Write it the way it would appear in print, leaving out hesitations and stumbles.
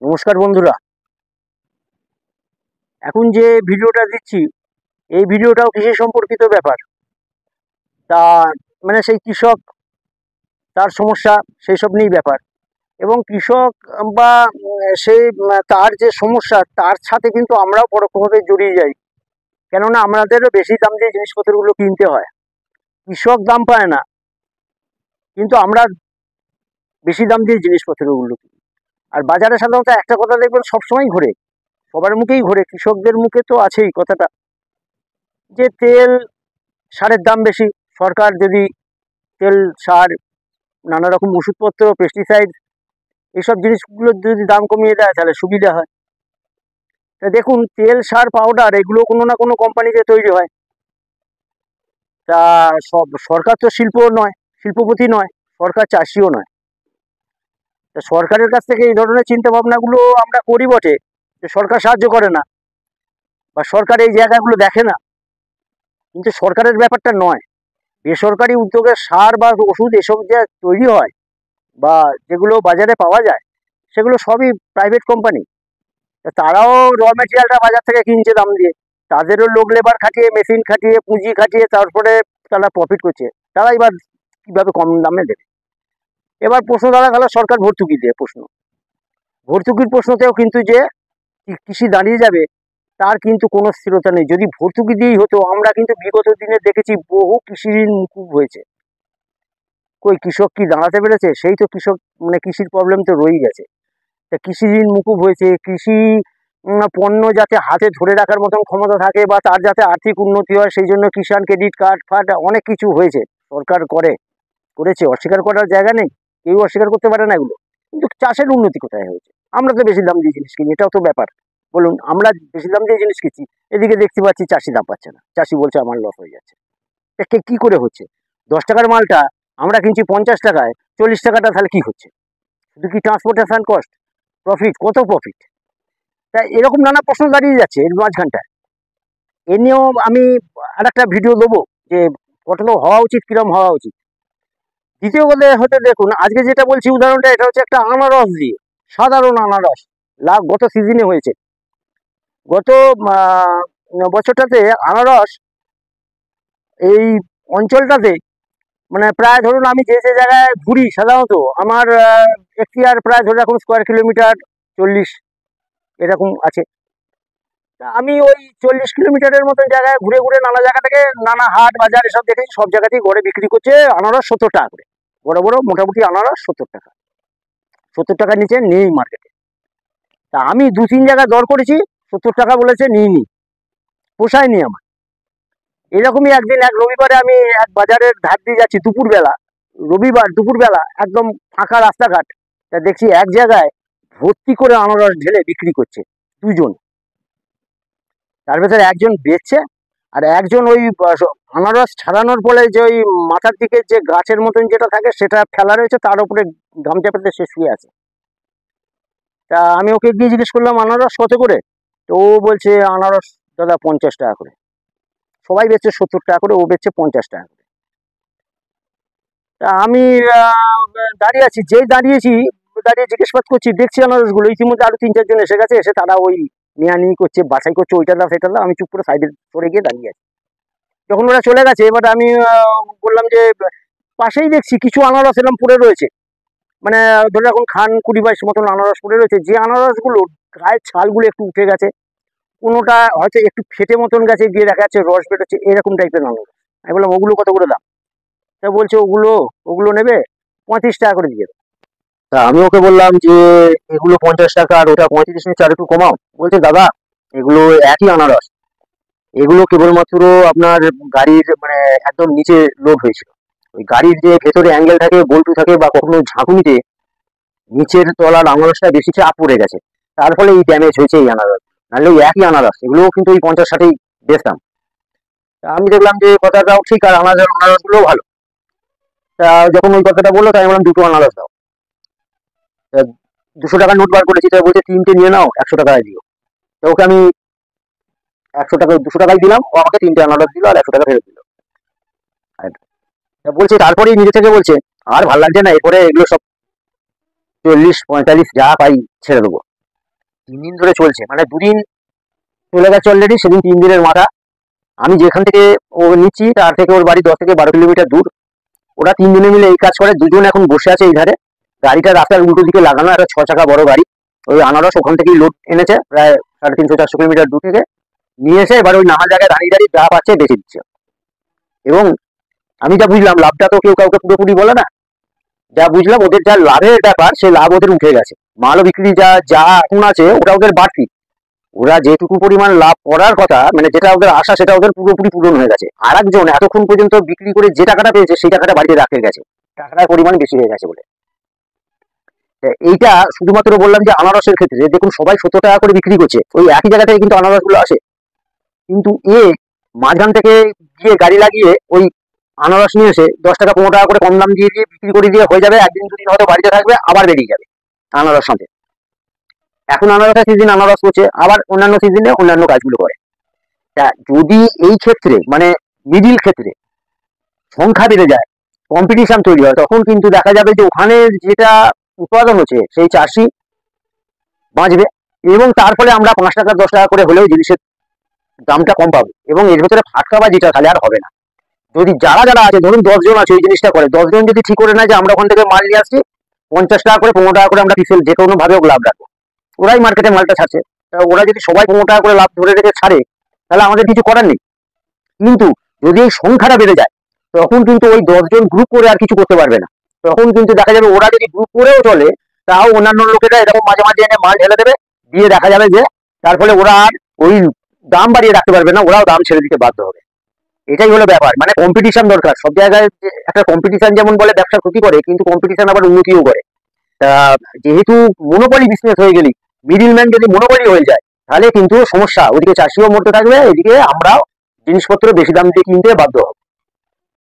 নমস্কার বন্ধুরা, এখন যে ভিডিওটা দিচ্ছি এই ভিডিওটাও কৃষি সম্পর্কিত ব্যাপার। তা মানে সেই কৃষক, তার সমস্যা, সেই সব নিয়েই ব্যাপার। এবং কৃষক বা তার যে সমস্যা তার সাথে কিন্তু আমরাও পরোক্ষভাবে জড়িয়ে যাই, কেননা আমাদেরও বেশি দাম দিয়ে জিনিসপত্রগুলো কিনতে হয়। কৃষক দাম পায় না, কিন্তু আমরা বেশি দাম দিয়ে জিনিসপত্রগুলো কিনি। আর বাজারে সাধারণত একটা কথা দেখবেন সবসময় ঘোরে, সবার মুখেই ঘোরে, কৃষকদের মুখে তো আছেই কথাটা, যে তেল সারের দাম বেশি। সরকার যদি তেল, সার, নানা রকম ওষুধপত্র, পেস্টিসাইড এইসব জিনিসগুলোর যদি দাম কমিয়ে দেয় তাহলে সুবিধা হয়। তা দেখুন, তেল, সার, পাউডার এগুলো কোনো না কোনো কোম্পানিতে তৈরি হয়। তা সরকার তো শিল্প নয়, শিল্পপতি নয়, সরকার চাষিও নয়। তা সরকারের কাছ থেকে এই ধরনের চিন্তা ভাবনাগুলো আমরা করি বটে, যে সরকার সাহায্য করে না বা সরকার এই জায়গাগুলো দেখে না, কিন্তু সরকারের ব্যাপারটা নয়। বেসরকারি উদ্যোগে সার বা ওষুধ এসব যে তৈরি হয় বা যেগুলো বাজারে পাওয়া যায় সেগুলো সবই প্রাইভেট কোম্পানি। তারাও র মেটেরিয়ালটা বাজার থেকে কিনছে দাম দিয়ে, তাদেরও লোক লেবার খাটিয়ে, মেশিন খাটিয়ে, পুঁজি খাটিয়ে তারপরে তারা প্রফিট করছে। তারা এবার কীভাবে কম দামে দেবে? এবার প্রশ্ন দাঁড়া গেল সরকার ভর্তুকি দিয়ে প্রশ্ন। ভর্তুকির প্রশ্নতেও কিন্তু যে কৃষি দাঁড়িয়ে যাবে তার কিন্তু কোনো স্থিরতা নেই। যদি ভর্তুকি দিয়েই হতো, আমরা কিন্তু বিগত দিনে দেখেছি বহু কৃষি ঋণ মুকুব হয়েছে। কই কৃষক কি দাঁড়াতে পেরেছে? সেই তো কৃষক মানে কৃষির প্রবলেম তো রয়েই গেছে। তা কৃষি ঋণ মুকুব হয়েছে, কৃষি পণ্য যাতে হাতে ধরে রাখার মতন ক্ষমতা থাকে বা তার যাতে আর্থিক উন্নতি হয় সেই জন্য কিষাণ ক্রেডিট কার্ড ফার্ড অনেক কিছু হয়েছে, সরকার করেছে, অস্বীকার করার জায়গা নেই, কেউ অস্বীকার করতে পারে না এগুলো। কিন্তু চাষের উন্নতি কোথায় হয়েছে? আমরা তো বেশি দাম দিয়ে জিনিস কিনি, এটাও তো ব্যাপার। বলুন, আমরা বেশি দাম দিয়ে জিনিস কিনছি, এদিকে দেখতে পাচ্ছি চাষি দাম পাচ্ছে না, চাষি বলছে আমার লস হয়ে যাচ্ছে। এটা কি করে হচ্ছে? 10 টাকার মালটা আমরা কিনছি 50 টাকায়, 40 টাকাটা তাহলে কি হচ্ছে? শুধু কি ট্রান্সপোর্টেশন কস্ট? প্রফিট কত? প্রফিট? তাই এরকম নানা প্রশ্ন দাঁড়িয়ে যাচ্ছে এর মাঝখানটায়। এ নিয়েও আমি আর একটা ভিডিও দেবো, যে কত হওয়া উচিত, কিরম হওয়া উচিত। দ্বিতীয় কথা হতে দেখুন, আজকে যেটা বলছি উদাহরণটা, এটা হচ্ছে একটা আনারস দিয়ে, সাধারণ আনারস। গত সিজনে হয়েছে, গত বছরটাতে আনারস এই অঞ্চলটাতে মানে প্রায় ধরুন, আমি যে জায়গায় ঘুরি সাধারণত আমার এখতিয়ার প্রায় ধরে রাখুন স্কোয়ার কিলোমিটার 40 এরকম আছে। তা আমি ওই 40 কিলোমিটারের মতন জায়গায় ঘুরে ঘুরে নানা জায়গা থেকে নানা হাট বাজার এসব দেখেছি, সব জায়গাতেই ঘরে বিক্রি করছে আনারস 70 টাকা করে। বড় বড় মোটামুটি আনারস 70 টাকা, 70 টাকার নিচে নেই মার্কেটে। তা আমি 2-3 জায়গায় দর করেছি, 70 টাকা বলেছে, নিইনি, পোষায়নি আমার। এরকমই একদিন এক রবিবারে আমি এক বাজারের ধার দিয়ে যাচ্ছি দুপুরবেলা, রবিবার দুপুরবেলা, একদম ফাঁকা রাস্তাঘাট। তা দেখছি এক জায়গায় ভর্তি করে আনারস ঢেলে বিক্রি করছে দুজন। তার ভেতরে একজন বেচছে আর একজন ওই আনারস ছাড়ানোর ফলে যে ওই মাথার দিকে যে গাছের মতন যেটা থাকে সেটা ফেলা রয়েছে, তার উপরে গামছা পেতে সে শুয়ে আছে। তা আমি ওকে গিয়ে জিজ্ঞেস করলাম আনারস কত করে? তো ও বলছে আনারস দাদা 50 টাকা করে। সবাই বেচছে 70 টাকা করে, ও বেচছে 50 টাকা করে। তা আমি দাঁড়িয়ে আছি, যেই দাঁড়িয়ে জিজ্ঞেসবাদ করছি, দেখছি আনারসগুলো ইতিমধ্যে আরো 3-4 জন এসে গেছে, এসে তারা ওই নেওয়া করছে, বাছাই করছে, ওইটা দাও সেটা দাও। আমি চুপ করে সাইডে সরে গিয়ে দাঁড়িয়ে আছি। যখন ওরা চলে গেছে, এবার আমি বললাম যে পাশেই দেখছি কিছু আনারস এরকম পড়ে রয়েছে, মানে ধরে রাখুন 20-22 মতন আনারস পড়ে রয়েছে, যে আনারসগুলো গায়ের ছালগুলো একটু উঠে গেছে, কোনোটা হয়তো একটু ফেটে মতন গেছে, গিয়ে দেখা যাচ্ছে রস বেরোচ্ছে, এরকম টাইপের আনারস। আমি বললাম ওগুলো কত করে দাম? তা বলছে ওগুলো নেবে 35 টাকা করে দিয়ে। তা আমি ওকে বললাম যে এগুলো 50 টাকা আর ওটা 35 নিচ্ছে, আর একটু কমাও। বলছে দাদা এগুলো একই আনারস, এগুলো কেবলমাত্র আপনার গাড়ির মানে একদম নিচে লোড হয়েছিল। ওই গাড়ির যে ভেতরে অ্যাঙ্গেল থাকে, বল্টু থাকে, বা কখনো ঝাঁকুনিতে নিচের তলার আনারসটা বেশি চাপ পড়ে গেছে, তার ফলে এই ড্যামেজ হয়েছে এই আনারস। নাহলে ওই একই আনারস, এগুলোও কিন্তু ওই 50-60 বেচতাম। তা আমি দেখলাম যে কথাটাও ঠিক, আর আনারসগুলোও ভালো। তা যখন ওই কথাটা বললো, তাই আমি বললাম দুটো আনারস দাও। 200 টাকার নোট বার করেছি, তাই বলছে 3টে নিয়ে নাও, 100 টাকায় দিও। তো ওকে আমি 100 টাকা, 200 টাকায় দিলাম, ও আমাকে 3টে আনারস দিল আর 100 টাকা ফেরত দিল। বলছে তারপরেই নিজে থেকে বলছে আর ভালো লাগছে না, এরপরে এগুলো সব 40-45 যা পাই ছেড়ে দেবো। 3 দিন ধরে চলছে, মানে 2 দিন চলে গেছে অলরেডি, সেদিন 3 দিনের মাথা। আমি যেখান থেকে ও নিচ্ছি তার থেকে ওর বাড়ি 10 থেকে 12 কিলোমিটার দূর। ওরা 3 জনে মিলে এই কাজ করে। 2জন এখন বসে আছে এই ধারে, গাড়িটা রাস্তার উল্টো দিকে লাগানো, একটা 6 চাকা বড় গাড়ি। ওই আনারস ওখান থেকেই লোড এনেছে, প্রায় 350-400 কিলোমিটার দূর থেকে নিয়ে এসে এবার ওই নানা জায়গায় দাঁড়িয়ে দাঁড়িয়ে যা পাচ্ছে বেঁচে দিচ্ছে। এবং আমি যা বুঝলাম, লাভটা তো কেউ কাউকে পুরোপুরি বলে না, যা বুঝলাম ওদের যা লাভের ব্যাপার, সে লাভ ওদের উঠে গেছে। মাল বিক্রি যা যা এখন আছে ওটা ওদের বাড়তি। ওরা যেটুকু পরিমাণ লাভ করার কথা, মানে যেটা ওদের আশা, সেটা ওদের পুরোপুরি পূরণ হয়ে গেছে। আর একজন এতক্ষণ পর্যন্ত বিক্রি করে যে টাকাটা পেয়েছে সেই টাকাটা বাড়িতে রাখে গেছে, টাকাটার পরিমাণ বেশি হয়ে গেছে বলে। এইটা শুধুমাত্র বললাম যে আনারসের ক্ষেত্রে দেখুন, সবাই 70 টাকা করে বিক্রি করছে, ওই একই জায়গা থেকে কিন্তু আনারসগুলো আসে। কিন্তু এ মাঝখান থেকে গিয়ে গাড়ি লাগিয়ে ওই আনারস নিয়ে এসে 10 টাকা 15 টাকা করে কম দাম দিয়ে দিয়ে বিক্রি করে দিয়ে হয়ে যাবে, 1 দিন 2 দিন হয়তো বাড়িতে থাকবে, আবার বেরিয়ে যাবে আনারস সাথে। এখন আনারসের সিজন আনারস করছে, আবার অন্যান্য সিজনে অন্যান্য কাজগুলো করে। তা যদি এই ক্ষেত্রে মানে মিডিল ক্ষেত্রে সংখ্যা বেড়ে যায়, কম্পিটিশন তৈরি হয়, তখন কিন্তু দেখা যাবে যে ওখানে যেটা উৎপাদন হচ্ছে সেই চাষি বাঁচবে, এবং তার ফলে আমরা 5 টাকা 10 টাকা করে হলেও জিনিসের দামটা কম পাবো, এবং এর ভেতরে ফাটকাবাজিটা তাহলে আর হবে না। যদি যারা যারা আছে, ধরুন 10 জন আছে ওই জিনিসটা করে, 10 জন যদি ঠিক করে নেয় যে আমরা ওখান থেকে মাল নিয়ে আসছি 50 টাকা করে 15 টাকা করে আমরা পিসেল যে কোনো ভাবে লাভ রাখবো, ওরাই মার্কেটে মালটা ছাড়ছে, ওরা যদি সবাই 15 টাকা করে লাভ ধরে রেখে ছাড়ে, তাহলে আমাদের কিছু করার নেই। কিন্তু যদি এই সংখ্যাটা বেড়ে যায়, তখন কিন্তু ওই 10 জন গ্রুপ করে আর কিছু করতে পারবে না। তখন কিন্তু দেখা যাবে ওরা যদি গ্রুপ করেও চলে, তাও অন্যান্য লোকেরা এরকম মাঝে মাঝে এনে মাল ঢেলে দেবে, দিয়ে দেখা যাবে যে তার ফলে ওরা আর ওই দাম বাড়িয়ে রাখতে পারবে না, ওরাও দাম ছেড়ে দিতে বাধ্য হবে। এটাই হলো ব্যাপার, মানে কম্পিটিশন দরকার সব জায়গায়। একটা কম্পিটিশন যেমন বলে ব্যবসা ক্ষতি করে, কিন্তু কম্পিটিশন আবার উন্নতিও করে। তা যেহেতু মনোপলি বিজনেস হয়ে গেলি, মিডিল ম্যান যদি মনোপলি হয়ে যায়, তাহলে কিন্তু সমস্যা, ওদিকে চাষিও মরতে থাকবে, এদিকে আমরাও জিনিসপত্র বেশি দাম দিয়ে কিনতে বাধ্য হবো।